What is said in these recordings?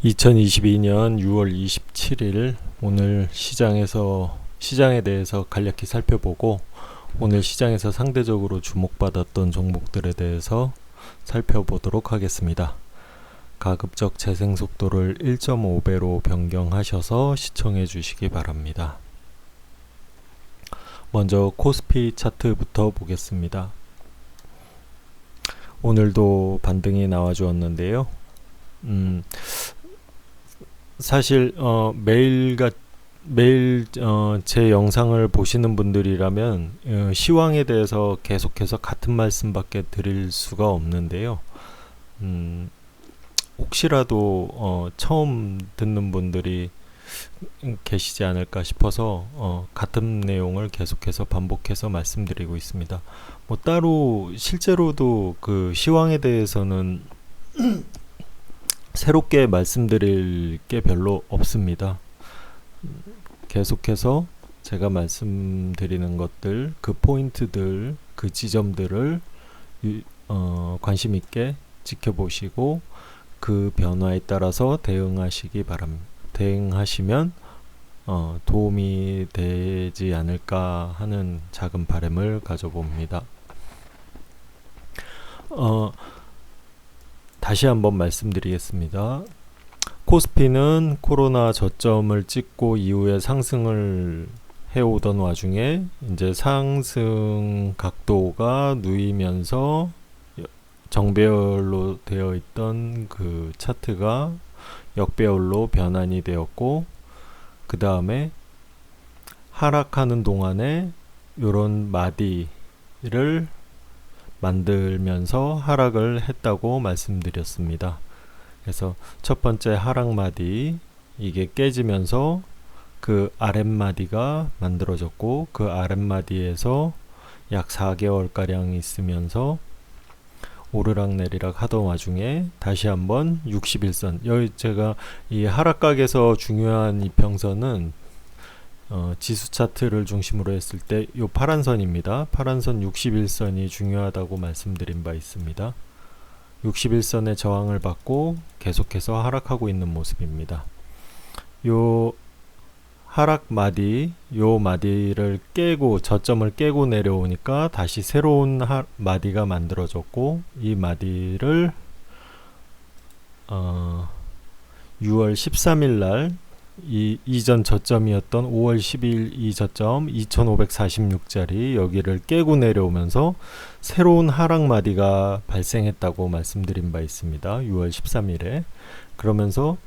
2022년 6월 27일 오늘 시장에 대해서 간략히 살펴보고 오늘 시장에서 상대적으로 주목받았던 종목들에 대해서 살펴보도록 하겠습니다. 가급적 재생 속도를 1.5배로 변경하셔서 시청해 주시기 바랍니다. 먼저 코스피 차트부터 보겠습니다. 오늘도 반등이 나와 주었는데요. 사실 매일 제 영상을 보시는 분들이라면 시황에 대해서 계속해서 같은 말씀밖에 드릴 수가 없는데요. 혹시라도 처음 듣는 분들이 계시지 않을까 싶어서 같은 내용을 계속해서 반복해서 말씀드리고 있습니다. 뭐 따로 실제로도 그 시황에 대해서는 새롭게 말씀드릴 게 별로 없습니다. 계속해서 제가 말씀드리는 것들, 그 포인트들, 그 지점들을 관심 있게 지켜보시고 그 변화에 따라서 대응하시기 바랍니다. 대응하시면 도움이 되지 않을까 하는 작은 바람을 가져봅니다. 다시 한번 말씀드리겠습니다. 코스피는 코로나 저점을 찍고 이후에 상승을 해오던 와중에 이제 상승 각도가 누이면서 정배열로 되어 있던 그 차트가 역배열로 변환이 되었고, 그 다음에 하락하는 동안에 요런 마디를 만들면서 하락을 했다고 말씀드렸습니다. 그래서 첫 번째 하락 마디, 이게 깨지면서 그 아랫마디가 만들어졌고, 그 아랫마디에서 약 4개월가량 있으면서 오르락내리락 하던 와중에 다시 한번 61선, 여기 제가 이 하락각에서 중요한 이평선은 지수 차트를 중심으로 했을 때 요 파란 선입니다. 파란 선 61선이 중요하다고 말씀드린 바 있습니다. 61선의 저항을 받고 계속해서 하락하고 있는 모습입니다. 요 하락 마디, 요 마디를 깨고 저점을 깨고 내려오니까 다시 새로운 마디가 만들어졌고, 이 마디를 6월 13일 날 이전 저점이었던 5월 10일 이 저점 2546짜리 여기를 깨고 내려오면서 새로운 하락 마디가 발생했다고 말씀드린 바 있습니다. 6월 13일에. 그러면서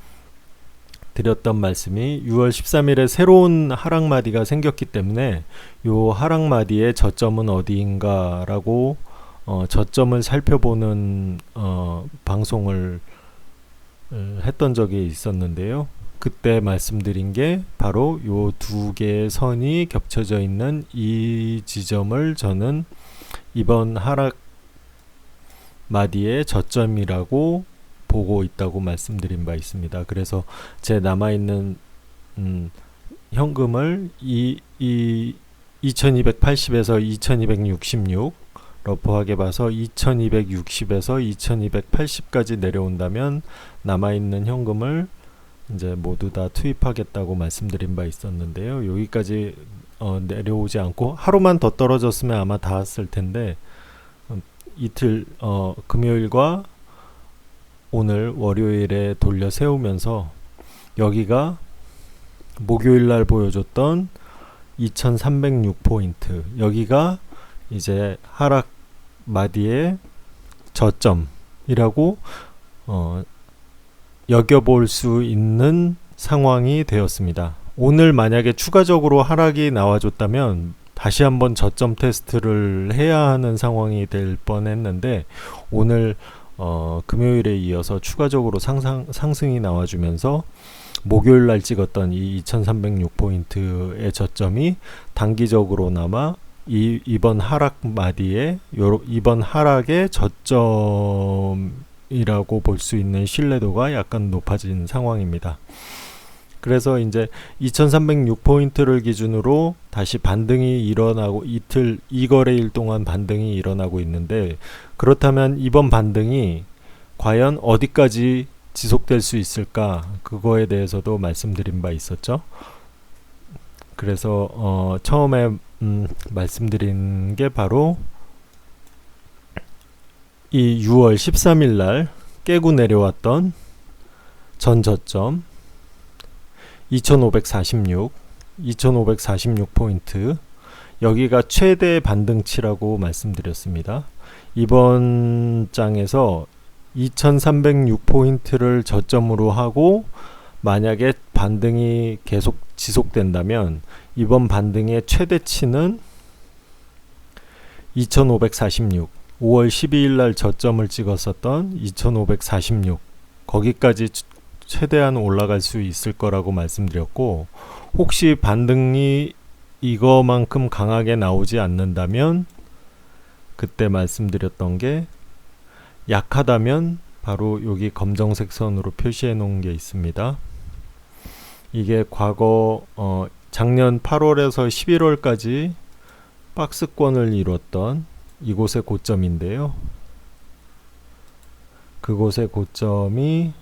드렸던 말씀이 6월 13일에 새로운 하락 마디가 생겼기 때문에 요 하락 마디의 저점은 어디인가 라고 저점을 살펴보는 방송을 했던 적이 있었는데요. 그때 말씀드린 게 바로 요 두 개의 선이 겹쳐져 있는 이 지점을 저는 이번 하락 마디의 저점이라고 보고 있다고 말씀드린 바 있습니다. 그래서 제 남아있는 현금을 2280에서 2266 러프하게 봐서 2260에서 2280까지 내려온다면 남아있는 현금을 이제 모두 다 투입하겠다고 말씀드린 바 있었는데요. 여기까지 내려오지 않고 하루만 더 떨어졌으면 아마 닿았을 텐데 이틀 금요일과 오늘 월요일에 돌려 세우면서 여기가 목요일날 보여줬던 2306포인트, 여기가 이제 하락 마디의 저점이라고 여겨볼 수 있는 상황이 되었습니다. 오늘 만약에 추가적으로 하락이 나와줬다면 다시 한번 저점 테스트를 해야 하는 상황이 될 뻔했는데, 오늘 금요일에 이어서 추가적으로 상승이 나와주면서 목요일날 찍었던 이 2306포인트의 저점이 단기적으로나마 이번 하락 마디에 이번 하락의 저점이라고 볼 수 있는 신뢰도가 약간 높아진 상황입니다. 그래서 이제 2306포인트를 기준으로 다시 반등이 일어나고 이틀 2거래일 동안 반등이 일어나고 있는데, 그렇다면 이번 반등이 과연 어디까지 지속될 수 있을까, 그거에 대해서도 말씀드린 바 있었죠. 그래서 처음에 말씀드린 게 바로 이 6월 13일 날 깨고 내려왔던 전 저점 2546포인트, 여기가 최대 반등치라고 말씀드렸습니다. 이번 장에서 2306포인트를 저점으로 하고 만약에 반등이 계속 지속된다면 이번 반등의 최대치는 2546, 5월 12일 날 저점을 찍었었던 2546, 거기까지 최대한 올라갈 수 있을 거라고 말씀드렸고, 혹시 반등이 이거만큼 강하게 나오지 않는다면 그때 말씀드렸던 게, 약하다면 바로 여기 검정색 선으로 표시해 놓은 게 있습니다. 이게 과거 작년 8월에서 11월까지 박스권을 이뤘던 이곳의 고점인데요. 그곳의 고점이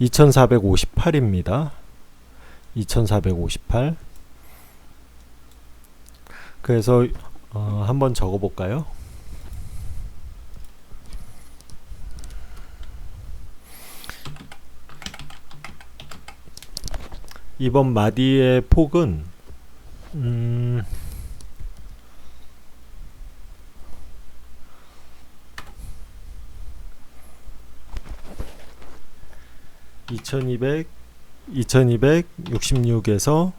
2458입니다. 2458. 그래서 한번 적어 볼까요? 이번 마디의 폭은 2266에서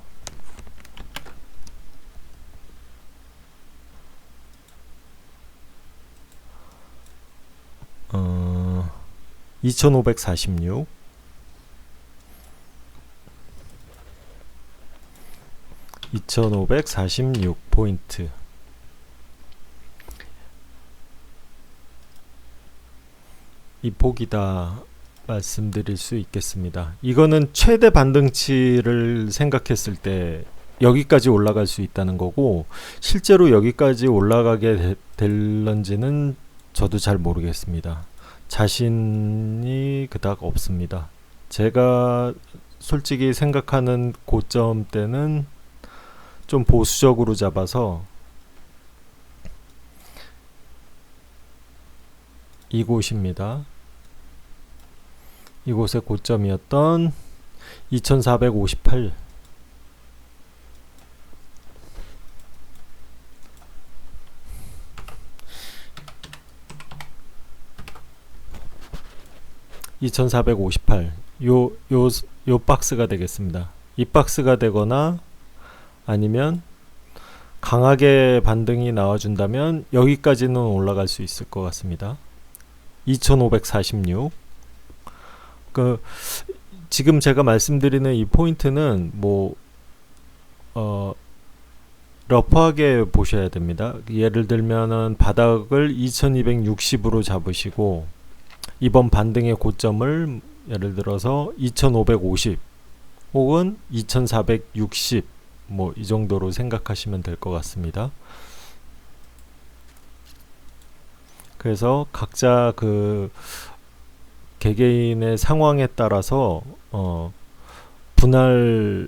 2546, 2546포인트. 이 폭이다 말씀드릴 수 있겠습니다. 이거는 최대 반등치를 생각했을 때 여기까지 올라갈 수 있다는 거고, 실제로 여기까지 올라가게 될런지는 저도 잘 모르겠습니다. 자신이 그닥 없습니다. 제가 솔직히 생각하는 고점 때는 좀 보수적으로 잡아서 이곳입니다. 이곳의 고점이었던 2458, 요 박스가 되겠습니다. 이 박스가 되거나 아니면 강하게 반등이 나와준다면 여기까지는 올라갈 수 있을 것 같습니다. 2546. 지금 제가 말씀드리는 이 포인트는 러프하게 보셔야 됩니다. 예를 들면은 바닥을 2260으로 잡으시고 이번 반등의 고점을 예를 들어서 2550 혹은 2460 이 정도로 생각하시면 될 것 같습니다. 그래서 각자 그 개개인의 상황에 따라서 분할로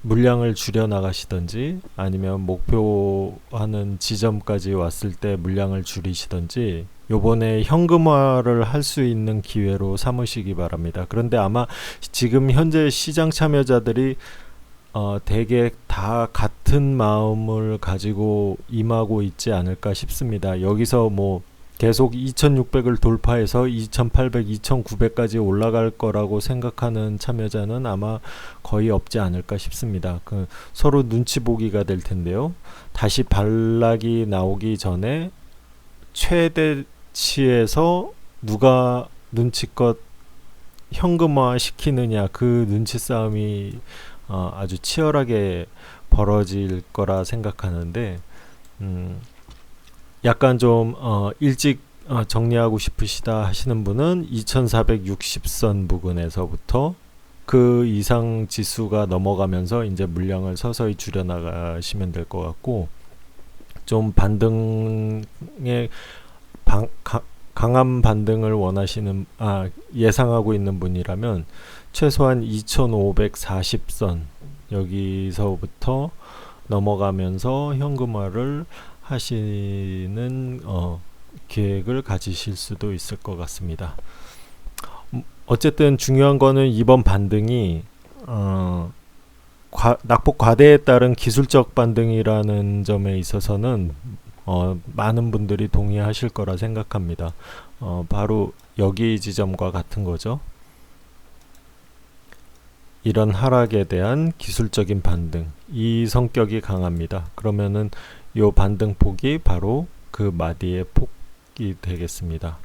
물량을 줄여 나가시던지 아니면 목표하는 지점까지 왔을 때 물량을 줄이시던지 요번에 현금화를 할 수 있는 기회로 삼으시기 바랍니다. 그런데 아마 지금 현재 시장 참여자들이 대개 다 같은 마음을 가지고 임하고 있지 않을까 싶습니다. 여기서 계속 2600을 돌파해서 2800, 2900까지 올라갈 거라고 생각하는 참여자는 아마 거의 없지 않을까 싶습니다. 서로 눈치 보기가 될 텐데요. 다시 반락이 나오기 전에 최대치에서 누가 눈치껏 현금화 시키느냐, 그 눈치 싸움이 아주 치열하게 벌어질 거라 생각하는데, 약간 좀 일찍 정리하고 싶으시다 하시는 분은 2460선 부근에서부터 그 이상 지수가 넘어가면서 이제 물량을 서서히 줄여 나가시면 될 것 같고, 좀 반등이 상승의 강한 반등을 예상하고 있는 분이라면 최소한 2540선 여기서부터 넘어가면서 현금화를 하시는 계획을 가지실 수도 있을 것 같습니다. 어쨌든 중요한 거는 이번 반등이 낙폭 과대에 따른 기술적 반등이라는 점에 있어서는 많은 분들이 동의하실 거라 생각합니다. 바로 여기 지점과 같은 거죠. 이런 하락에 대한 기술적인 반등, 이 성격이 강합니다. 그러면은 요 반등 폭이 바로 그 마디의 폭이 되겠습니다.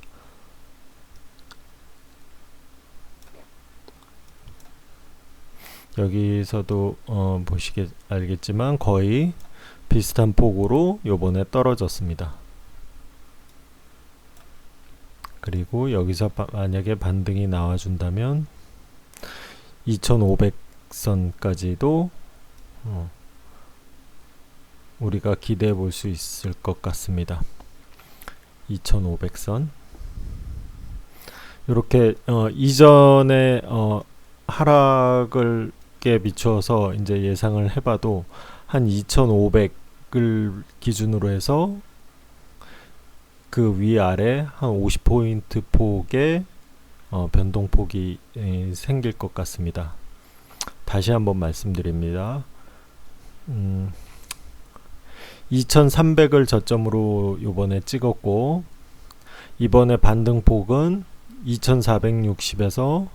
여기서도 보시게 알겠지만 거의 비슷한 폭으로 요번에 떨어졌습니다. 그리고 여기서 만약에 반등이 나와준다면 2500선까지도 우리가 기대해 볼 수 있을 것 같습니다. 2500선 이렇게 이전에 하락을 비추어서 이제 예상을 해봐도 한 2500을 기준으로 해서 그 위아래 한 50포인트 폭의 변동폭이 생길 것 같습니다. 다시 한번 말씀드립니다. 2300을 저점으로 요번에 찍었고 이번에 반등폭은 2460에서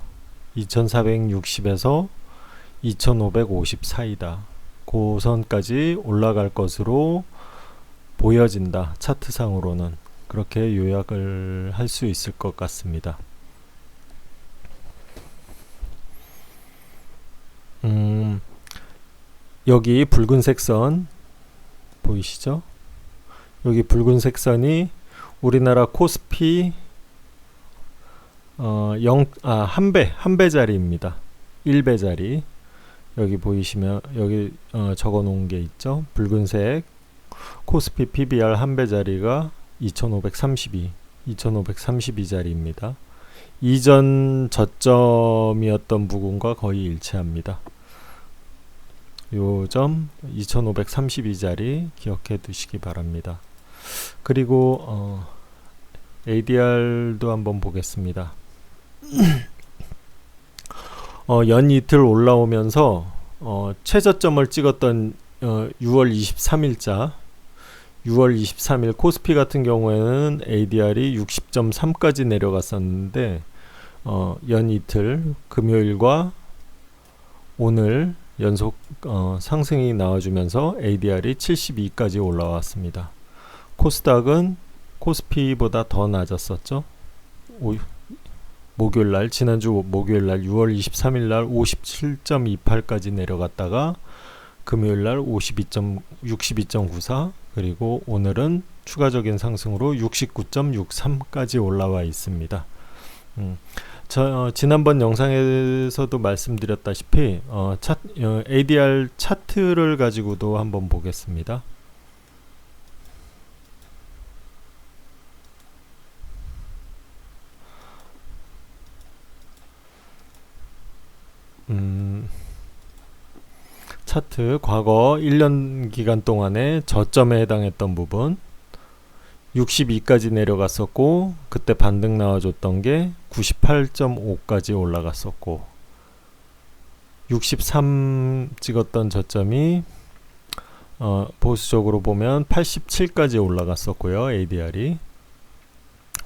2550 사이다. 그 선까지 올라갈 것으로 보여진다. 차트상으로는 그렇게 요약을 할 수 있을 것 같습니다. 여기 붉은색 선 보이시죠? 여기 붉은색 선이 우리나라 코스피 한 배짜리입니다. 1배짜리. 여기 보이시면 여기 적어 놓은 게 있죠. 붉은색 코스피 PBR 한 배짜리가 2532짜리입니다. 이전 저점이었던 부분과 거의 일치합니다. 요 점 2532짜리 기억해 두시기 바랍니다. 그리고 ADR도 한번 보겠습니다. 연 이틀 올라오면서 최저점을 찍었던 6월 23일자 6월 23일 코스피 같은 경우에는 ADR이 60.3까지 내려갔었는데 연 이틀 금요일과 오늘 연속 상승이 나와주면서 ADR이 72까지 올라왔습니다. 코스닥은 코스피보다 더 낮았었죠. 목요일날 지난주 목요일날 6월 23일날 57.28까지 내려갔다가 금요일날 62.94 그리고 오늘은 추가적인 상승으로 69.63까지 올라와 있습니다. 지난번 영상에서도 말씀드렸다시피 ADR 차트를 가지고도 한번 보겠습니다. 차트 과거 1년 기간 동안에 저점에 해당했던 부분 62까지 내려갔었고 그때 반등 나와줬던 게 98.5까지 올라갔었고 63 찍었던 저점이 보수적으로 보면 87까지 올라갔었고요. ADR이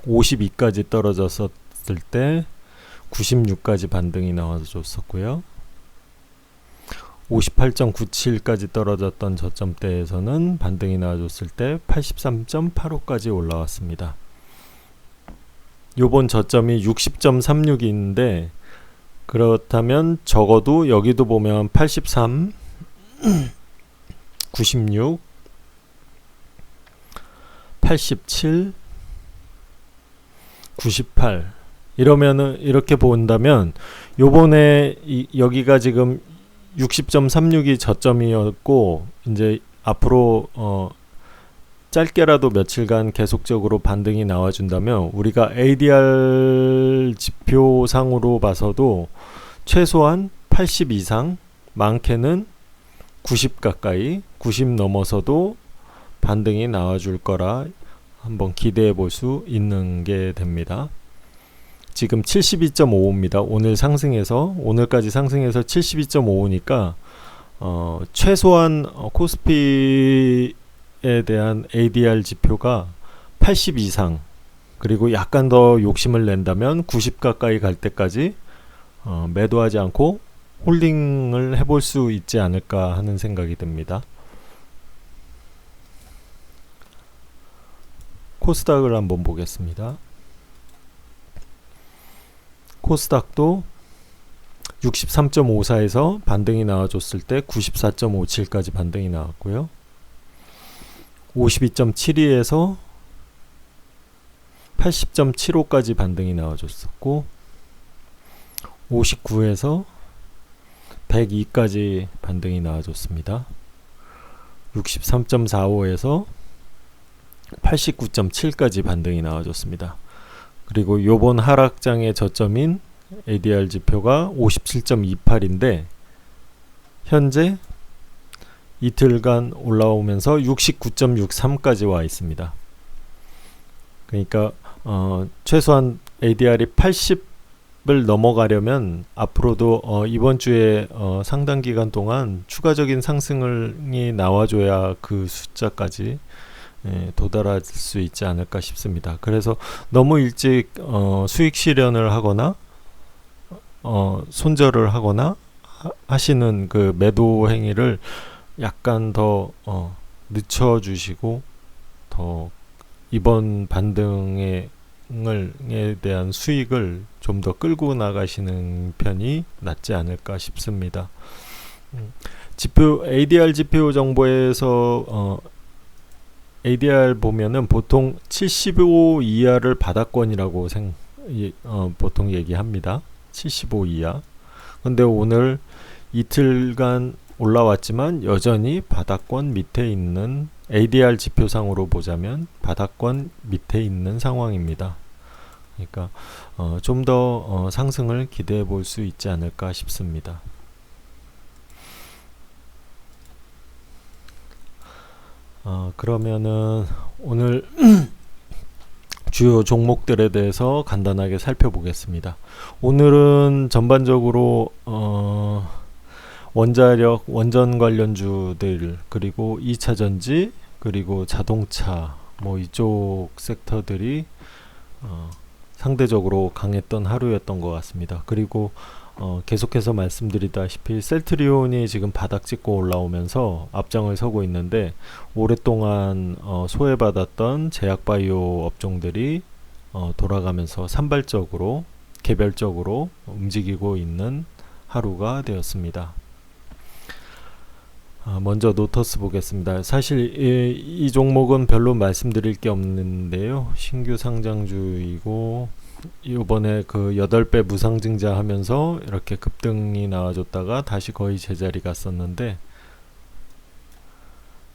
52까지 떨어졌을 때 96까지 반등이 나와줬었고요. 58.97까지 떨어졌던 저점대에서는 반등이 나와줬을 때 83.85까지 올라왔습니다. 요번 저점이 60.36인데 그렇다면 적어도 여기도 보면 83, 96, 87, 98 이러면은 이렇게 본다면 요번에 여기가 지금 60.36이 저점이었고 이제 앞으로 짧게라도 며칠간 계속적으로 반등이 나와준다면 우리가 ADR 지표상으로 봐서도 최소한 80 이상, 많게는 90 가까이, 90 넘어서도 반등이 나와줄 거라 한번 기대해 볼 수 있는 게 됩니다. 지금 72.55입니다. 오늘까지 상승해서 72.55니까 최소한 코스피에 대한 ADR 지표가 80 이상, 그리고 약간 더 욕심을 낸다면 90 가까이 갈 때까지 매도하지 않고 홀딩을 해볼 수 있지 않을까 하는 생각이 듭니다. 코스닥을 한번 보겠습니다. 코스닥도 63.54에서 반등이 나와줬을 때 94.57까지 반등이 나왔고요. 52.72에서 80.75까지 반등이 나와줬었고, 59에서 102까지 반등이 나와줬습니다. 63.45에서 89.7까지 반등이 나와줬습니다. 그리고 요번 하락장의 저점인 ADR 지표가 57.28인데 현재 이틀간 올라오면서 69.63까지 와 있습니다. 그러니까 최소한 ADR이 80을 넘어가려면 앞으로도 이번 주에 상당 기간 동안 추가적인 상승이 나와줘야 그 숫자까지 도달할 수 있지 않을까 싶습니다. 그래서 너무 일찍 수익 실현을 하거나 손절을 하거나 하시는 그 매도 행위를 약간 더 늦춰주시고 더 이번 반등에 대한 수익을 좀 더 끌고 나가시는 편이 낫지 않을까 싶습니다. ADR 지표 정보에서 ADR 보면은 보통 75 이하를 바닥권이라고 보통 얘기합니다. 75 이하. 근데 오늘 이틀간 올라왔지만 여전히 바닥권 밑에 있는, ADR 지표상으로 보자면 바닥권 밑에 있는 상황입니다. 그러니까 좀 더 상승을 기대해 볼 수 있지 않을까 싶습니다. 그러면은 오늘 주요 종목들에 대해서 간단하게 살펴보겠습니다. 오늘은 전반적으로 원자력, 원전 관련주들, 그리고 2차전지, 그리고 자동차, 뭐 이쪽 섹터들이 상대적으로 강했던 하루였던 것 같습니다. 그리고 계속해서 말씀드리다시피 셀트리온이 지금 바닥 찍고 올라오면서 앞장을 서고 있는데, 오랫동안 소외받았던 제약바이오 업종들이 돌아가면서 산발적으로 개별적으로 움직이고 있는 하루가 되었습니다. 먼저 노터스 보겠습니다. 사실 이 종목은 별로 말씀드릴 게 없는데요. 신규 상장주이고 이번에 그 8배 무상증자 하면서 이렇게 급등이 나와줬다가 다시 거의 제자리 갔었는데,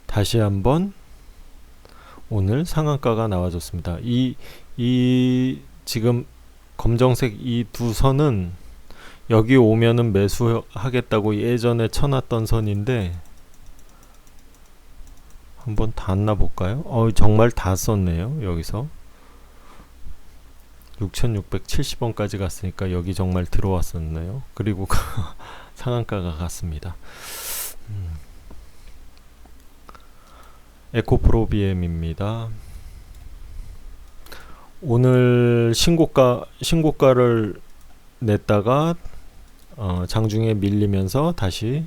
다시 한번 오늘 상한가가 나와줬습니다. 이 지금 검정색 이 두 선은 여기 오면은 매수하겠다고 예전에 쳐놨던 선인데, 한번 닿나 볼까요? 정말 다 썼네요. 여기서 6670원까지 갔으니까 여기 정말 들어왔었네요. 그리고 상한가가 갔습니다. 에코프로비엠입니다. 오늘 신고가를 냈다가 장중에 밀리면서 다시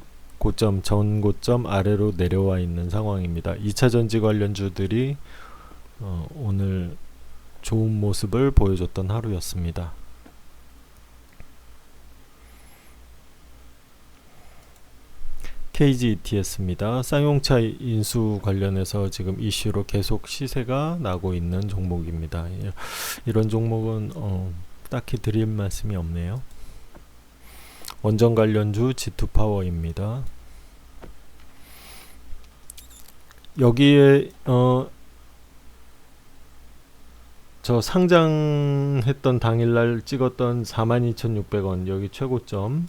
전 고점 아래로 내려와 있는 상황입니다. 2차전지 관련주들이 오늘 좋은 모습을 보여줬던 하루였습니다. KGETS입니다. 쌍용차 인수 관련해서 지금 이슈로 계속 시세가 나고 있는 종목입니다. 이런 종목은 딱히 드릴 말씀이 없네요. 원전 관련주 G2파워입니다. 여기에 저 상장했던 당일날 찍었던 42,600원 여기 최고점,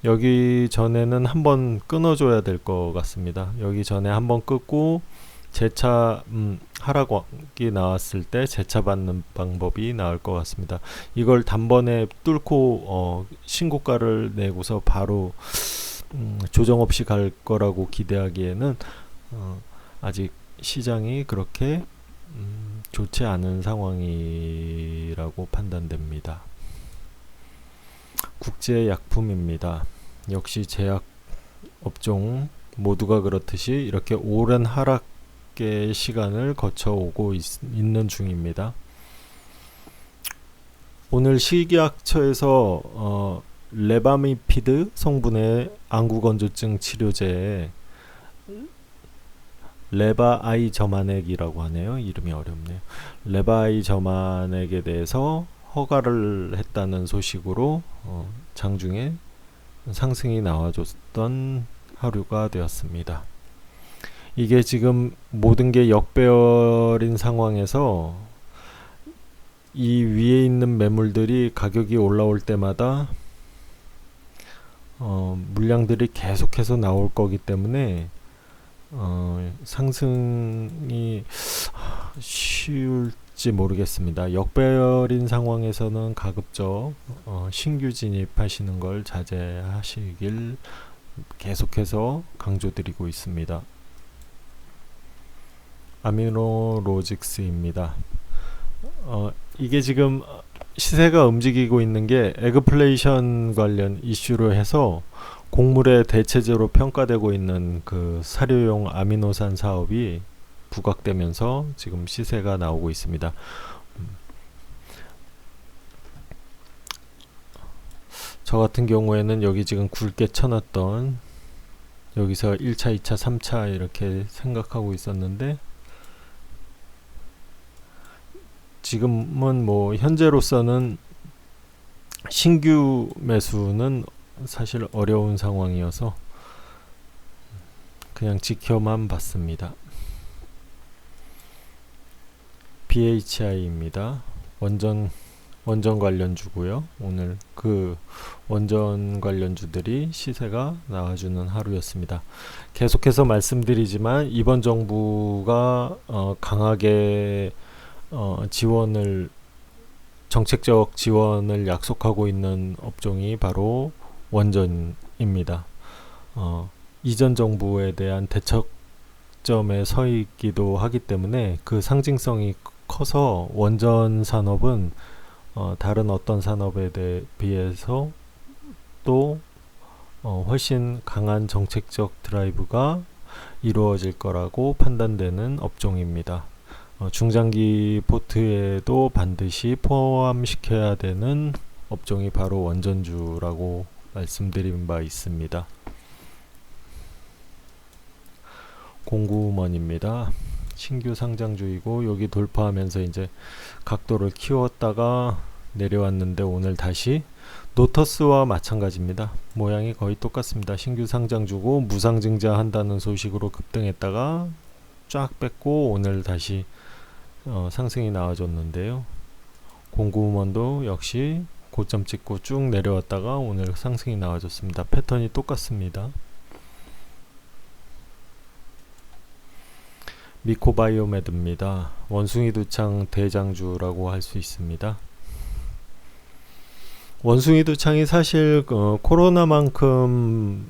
여기 전에는 한번 끊어줘야 될 것 같습니다. 여기 전에 한번 끊고 재차 하락이 나왔을 때 재차 받는 방법이 나을 것 같습니다. 이걸 단번에 뚫고 신고가를 내고서 바로 조정 없이 갈 거라고 기대하기에는 아직 시장이 그렇게 좋지 않은 상황이라고 판단됩니다. 국제약품입니다. 역시 제약 업종 모두가 그렇듯이 이렇게 오랜 하락의 시간을 거쳐오고 있는 중입니다. 오늘 식약처에서 레바미피드 성분의 안구건조증 치료제 레바아이 저만액이라고 하네요. 이름이 어렵네요. 레바아이 저만액에 대해서 허가를 했다는 소식으로 장중에 상승이 나와줬던 하루가 되었습니다. 이게 지금 모든 게 역배열인 상황에서 이 위에 있는 매물들이 가격이 올라올 때마다 물량들이 계속해서 나올 거기 때문에 상승이 쉬울지 모르겠습니다. 역배열인 상황에서는 가급적 신규 진입하시는 걸 자제하시길 계속해서 강조드리고 있습니다. 아미노로직스입니다. 이게 지금 시세가 움직이고 있는 게 에그플레이션 관련 이슈로 해서 곡물의 대체제로 평가되고 있는 그 사료용 아미노산 사업이 부각되면서 지금 시세가 나오고 있습니다. 저 같은 경우에는 여기 지금 굵게 쳐놨던 여기서 1차, 2차, 3차 이렇게 생각하고 있었는데 지금은 뭐 현재로서는 신규 매수는 사실 어려운 상황이어서 그냥 지켜만 봤습니다. BHI입니다. 원전 관련주고요. 오늘 그 원전 관련주들이 시세가 나와주는 하루였습니다. 계속해서 말씀드리지만 이번 정부가 강하게 정책적 지원을 약속하고 있는 업종이 바로 원전입니다. 이전 정부에 대한 대척점에 서 있기도 하기 때문에 그 상징성이 커서 원전 산업은 다른 어떤 산업에 비해서 또 훨씬 강한 정책적 드라이브가 이루어질 거라고 판단되는 업종입니다. 중장기 포트에도 반드시 포함시켜야 되는 업종이 바로 원전주라고 말씀드린 바 있습니다. 공구먼입니다. 신규 상장주이고 여기 돌파하면서 이제 각도를 키웠다가 내려왔는데 오늘 다시 노터스와 마찬가지입니다. 모양이 거의 똑같습니다. 신규 상장주고 무상증자한다는 소식으로 급등했다가 쫙 뺐고 오늘 다시 상승이 나와줬는데요. 공구먼도 역시 고점 찍고 쭉 내려왔다가 오늘 상승이 나와줬습니다. 패턴이 똑같습니다. 미코바이오메드입니다. 원숭이 두창 대장주라고 할 수 있습니다. 원숭이 두창이 사실 코로나만큼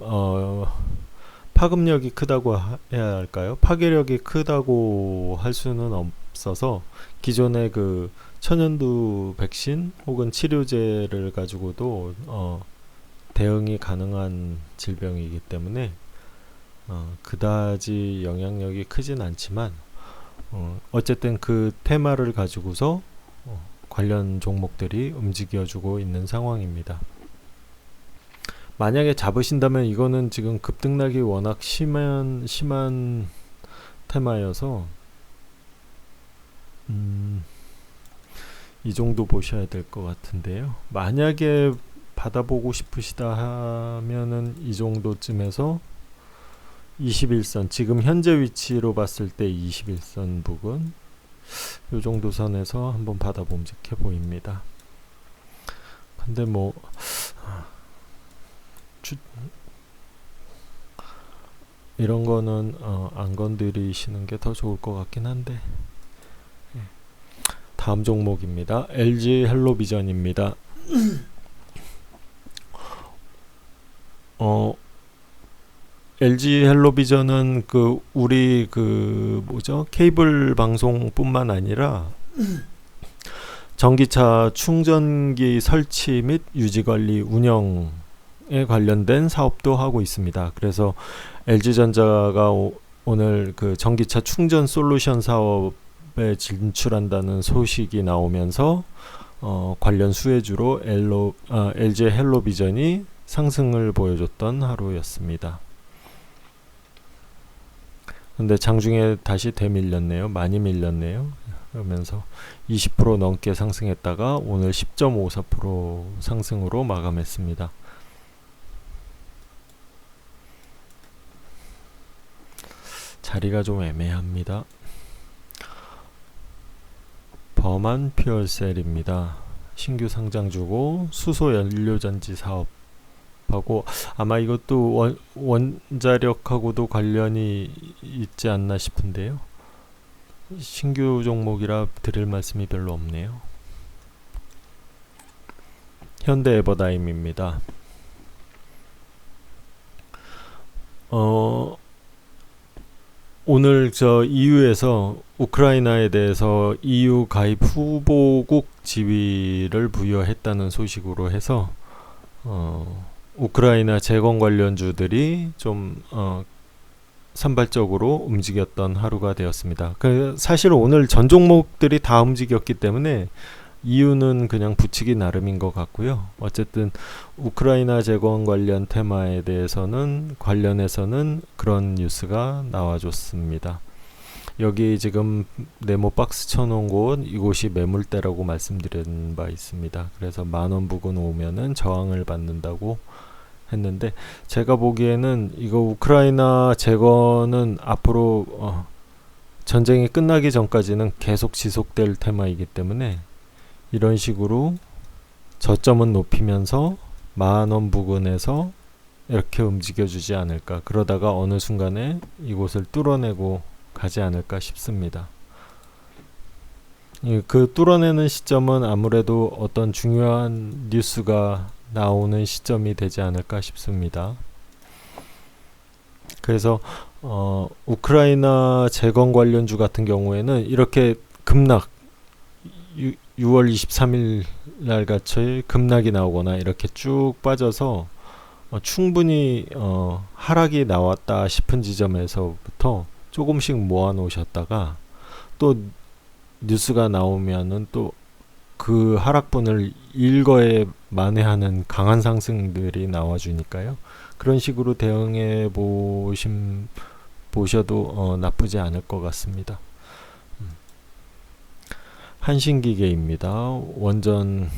파급력이 크다고 해야 할까요? 파괴력이 크다고 할 수는 없어서 기존의 그 천연두 백신 혹은 치료제를 가지고도 대응이 가능한 질병이기 때문에 그다지 영향력이 크진 않지만 어쨌든 그 테마를 가지고서 관련 종목들이 움직여주고 있는 상황입니다. 만약에 잡으신다면 이거는 지금 급등락이 워낙 심한 테마여서 이 정도 보셔야 될 것 같은데요. 만약에 받아보고 싶으시다 하면은 이 정도쯤에서 21선 지금 현재 위치로 봤을 때 21선 부근 요 정도 선에서 한번 받아봄직해 보입니다. 근데 뭐 이런 거는 안 건드리시는 게 더 좋을 것 같긴 한데. 다음 종목입니다. LG 헬로비전입니다. LG 헬로비전은 우리 케이블 방송뿐만 아니라 전기차 충전기 설치 및 유지 관리 운영에 관련된 사업도 하고 있습니다. 그래서 LG전자가 오늘 그 전기차 충전 솔루션 사업에 진출한다는 소식이 나오면서 관련 수혜주로 LG 헬로비전이 상승을 보여줬던 하루였습니다. 근데 장중에 다시 되밀렸네요. 많이 밀렸네요. 그러면서 20% 넘게 상승했다가 오늘 10.54% 상승으로 마감했습니다. 자리가 좀 애매합니다. 범한 퓨얼셀입니다. 신규 상장주고 수소 연료전지 사업하고 아마 이것도 원자력하고도 관련이 있지 않나 싶은데요. 신규 종목이라 드릴 말씀이 별로 없네요. 현대 에버다임입니다. 오늘 EU에서 우크라이나에 대해서 EU 가입 후보국 지위를 부여했다는 소식으로 해서 우크라이나 재건 관련주들이 좀 산발적으로 움직였던 하루가 되었습니다. 사실 오늘 전 종목들이 다 움직였기 때문에 이유는 그냥 붙이기 나름인 것 같고요. 어쨌든 우크라이나 재건 관련 테마에 대해서는 관련해서는 그런 뉴스가 나와줬습니다. 여기 지금 네모 박스 쳐놓은 곳, 이곳이 매물대라고 말씀드린 바 있습니다. 그래서 만원 부근 오면은 저항을 받는다고 했는데, 제가 보기에는 이거 우크라이나 재건은 앞으로 전쟁이 끝나기 전까지는 계속 지속될 테마이기 때문에 이런 식으로 저점은 높이면서 만원 부근에서 이렇게 움직여주지 않을까. 그러다가 어느 순간에 이곳을 뚫어내고 가지 않을까 싶습니다. 그 뚫어내는 시점은 아무래도 어떤 중요한 뉴스가 나오는 시점이 되지 않을까 싶습니다. 그래서 우크라이나 재건 관련주 같은 경우에는 이렇게 급락 6월 23일 날 같이 급락이 나오거나 이렇게 쭉 빠져서 충분히 하락이 나왔다 싶은 지점에서부터 조금씩 모아 놓으셨다가 또 뉴스가 나오면은 또 그 하락분을 일거에 만회하는 강한 상승들이 나와주니까요. 그런 식으로 대응해 보셔도 나쁘지 않을 것 같습니다. 한신기계입니다. 원전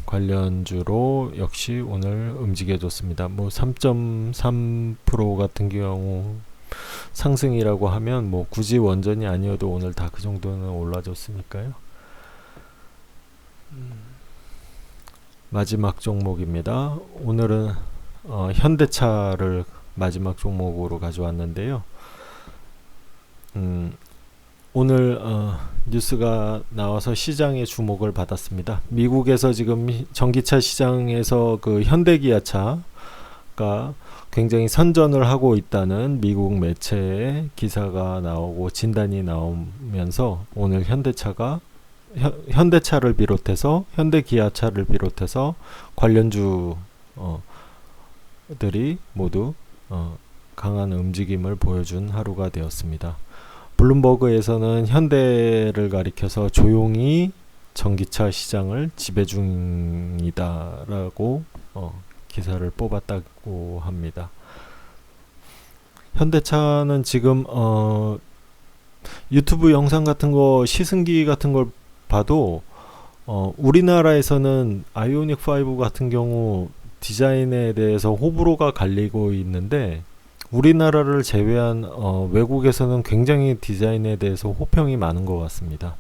관련주로 역시 오늘 움직여줬습니다. 뭐 3.3% 같은 경우 상승이라고 하면 뭐 굳이 원전이 아니어도 오늘 다 그 정도는 올라줬으니까요. 마지막 종목입니다. 오늘은 현대차를 마지막 종목으로 가져왔는데요. 오늘 뉴스가 나와서 시장의 주목을 받았습니다. 미국에서 지금 전기차 시장에서 그 현대기아차가 굉장히 선전을 하고 있다는 미국 매체에 기사가 나오고 진단이 나오면서 오늘 현대차를 비롯해서 현대기아차를 비롯해서 관련주들이 모두 강한 움직임을 보여준 하루가 되었습니다. 블룸버그에서는 현대를 가리켜서 조용히 전기차 시장을 지배 중이다라고 기사를 뽑았다고 합니다. 현대차는 지금 유튜브 영상 같은 거 시승기 같은 걸 봐도 우리나라에서는 아이오닉 5 같은 경우 디자인에 대해서 호불호가 갈리고 있는데 우리나라를 제외한 외국에서는 굉장히 디자인에 대해서 호평이 많은 것 같습니다.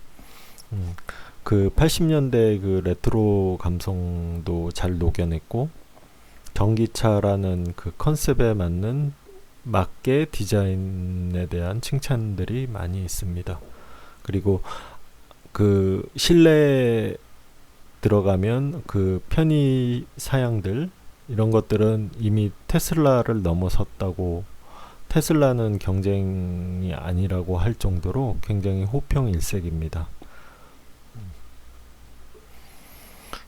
그 80년대 그 레트로 감성도 잘 녹여냈고 전기차라는 그 컨셉에 맞게 디자인에 대한 칭찬들이 많이 있습니다. 그리고 그 실내에 들어가면 그 편의 사양들 이런 것들은 이미 테슬라를 넘어섰다고, 테슬라는 경쟁이 아니라고 할 정도로 굉장히 호평일색입니다.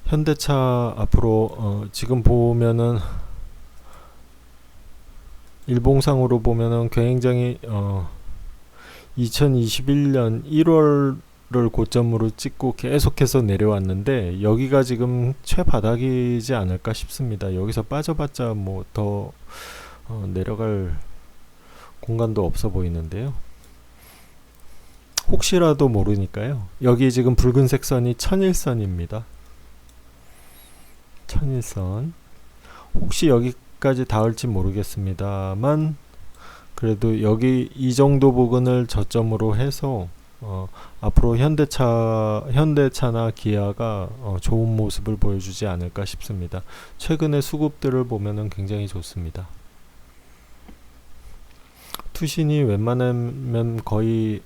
현대차 앞으로 지금 보면은 일봉상으로 보면은 굉장히 2021년 1월을 고점으로 찍고 계속해서 내려왔는데 여기가 지금 최바닥이지 않을까 싶습니다. 여기서 빠져봤자 뭐 더 내려갈 공간도 없어 보이는데요. 혹시라도 모르니까요. 여기 지금 붉은색 선이 천일선입니다. 천일선. 혹시 여기까지 닿을지 모르겠습니다만 그래도 여기 이 정도 부근을 저점으로 해서 앞으로 현대차나 기아가 좋은 모습을 보여주지 않을까 싶습니다. 최근의 수급들을 보면은 굉장히 좋습니다. 투신이 웬만하면 거의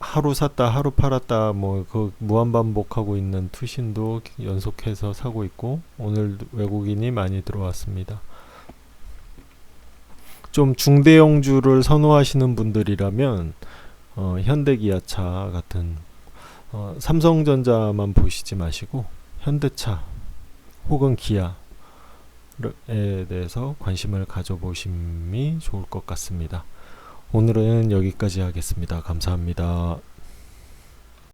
하루 샀다 하루 팔았다 뭐 그 무한반복하고 있는 투신도 연속해서 사고 있고 오늘 외국인이 많이 들어왔습니다. 좀 중대형주를 선호하시는 분들이라면 현대기아차 같은 삼성전자만 보시지 마시고 현대차 혹은 기아에 대해서 관심을 가져보심이 좋을 것 같습니다. 오늘은 여기까지 하겠습니다. 감사합니다.